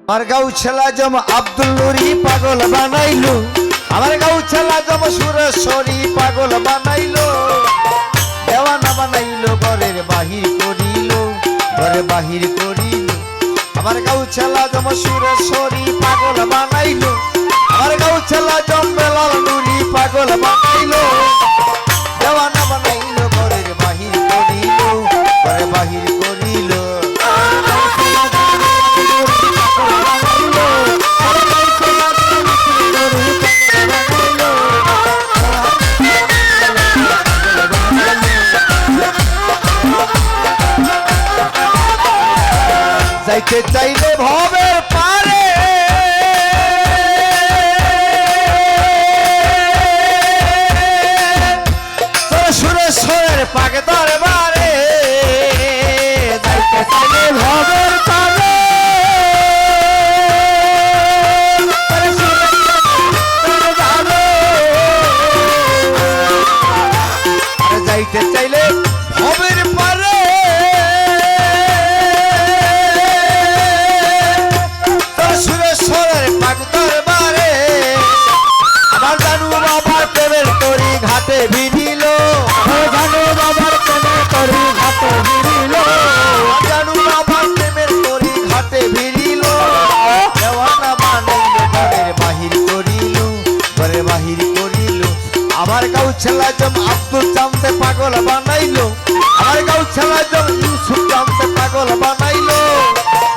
আমার গাঁও ছেলা জম আব্দুল নুরি পাগল বানাইলো, আমার গাঁও ছেলা জম সুরেশ্বরী পাগল বানাইলো, দেওয়ানা বানাইলো ঘরের বাহির করিল, ঘরে বাহির করিল। আমার গাঁও ছেলা জম সুরেশ্বরী পাগল বানাইলো, আমার গাঁও ছেলা জম বেলাল নুরি পাগল বানাইলো, দেওয়ানা বানাইলো ঘরের বাহির করিল, ঘরে বাহির করিল। যাইতে চাইলে ভবের পারে, সুরেশ্বরের পাকে দরবারে, যাইতে চাইলে ভবের পারে, যাইতে চাইলে ভবের পারে, সুরেশ্বরের পাক দরবারে। আমার জানু বাবার প্রেমের তরি ঘাটে ভিড়িল, জানু বাবার প্রেমের তরি ঘাটে ভিড়িল, জানু বাবার প্রেমের তরি ঘাটে ভিড়িল, দেওয়ানা বানাইল ঘরের বাহির করিল, ঘরে বাহির করিল। আমার গাঁও ছেলা জম আব্দুল জামতে পাগল বানাইলো, আমার গাঁও ছেলা জম ইউসুফ জামতে পাগল বানাইলো,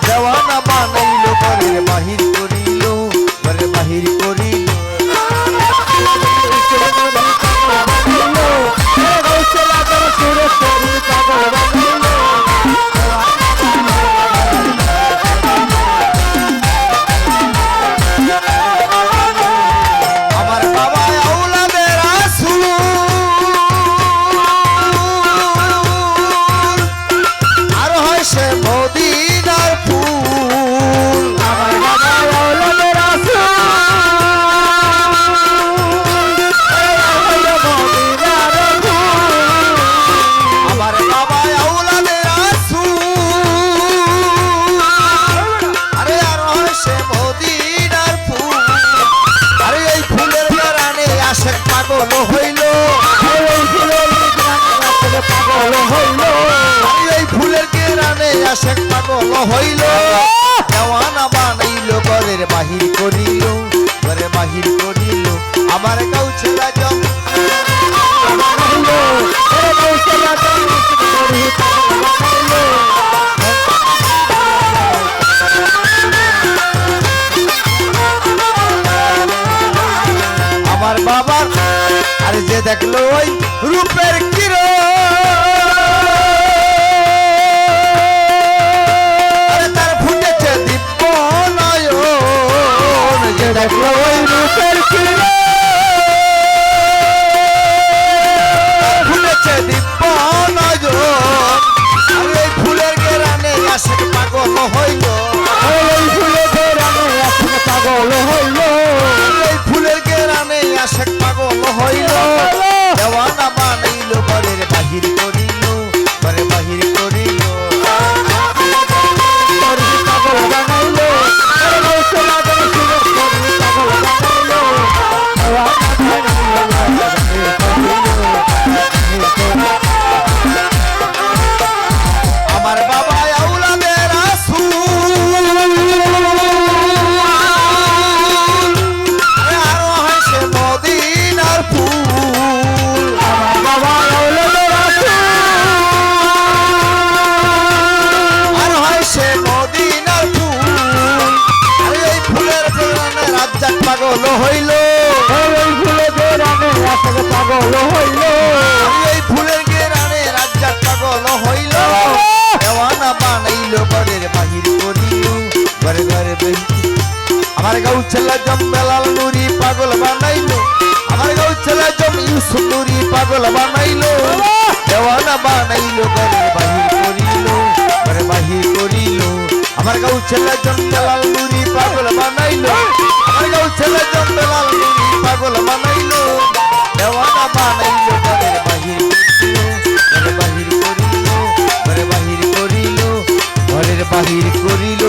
দেওয়ানা বানাইলো ঘরের বাহির করিল, ঘরে বাহির করিল। আমার বাবা আউলাদের রাসূল, আর হয় সে মদিনার ফুল। আমার বাবা আউলাদের রাসূল, মদিনার ফুল। আমার বাবা আউলাদের রাসূল, আরে আর হয় সে মদিনার ফুল। আরে এই ফুলের গানে আশেক পাগল হইল, এই ফুলের গানে পাগল হইল, এই ফুলের গানে আশেক পাগল হইল, দেওয়ানা বানাইলো ঘরের বাহির করিল, ঘরে বাহির করিল। আমার গাঁও ছেলা জম আমার বাবার আর যে দেখলো ওই রূপের কিরণ, তার ফুটেছে দিব্য নয়ন, যে দেখলো ওই রূপের কিরণ, ফুটেছে দিব্য নয়ন। আর এই ফুলের গেরানে আশেক পাগল হইল, এই ফুলের গেরানে আশেক পাগল হইল, এই ফুলের গেরানে আশেক পাগল হইল, দেওয়ানা বানাইল ঘরের বাহির করিল, ঘরে বাহির করিল। পাগল বানাইল, আমার বাবা আউলাদের রাসূল, আরো হয় সে মদিনার ফুল। আমার বাবা আউলাদের রাসূল, আর হয় সে মদিনার ফুল। আরে এই ফুলের গানে রাজ্জাক পাগল হইল, এই ফুলের গানে রাজ্জাক পাগল হইল, এই ফুলের গানে রাজ্জাক পাগল হইল, দেওয়ানা বানাইলো ঘরের বাহির করিল, ঘরে ঘরে বাহির। আমার গাঁও ছেলা জম বেলাল নুরি পাগল বানাইলো, আমার গাঁও ছেলা জম ইউসুফ নুরি পাগল বানাইলো, দেওয়ানা বানাইলো ঘরের বাহির করিল, ঘরে বাহির করিল। আমার গাঁও ছেলা জম বেলাল নুরি পাগল বানাইলো, আমার গাঁও ছেলা জম বেলাল নুরি পাগল বানাইলো, দেওয়ানা বানাইলো ঘরের বাহির করিল, ঘরে বাহির করিল, ঘরে বাহির করিল, ঘরের বাহির করিল।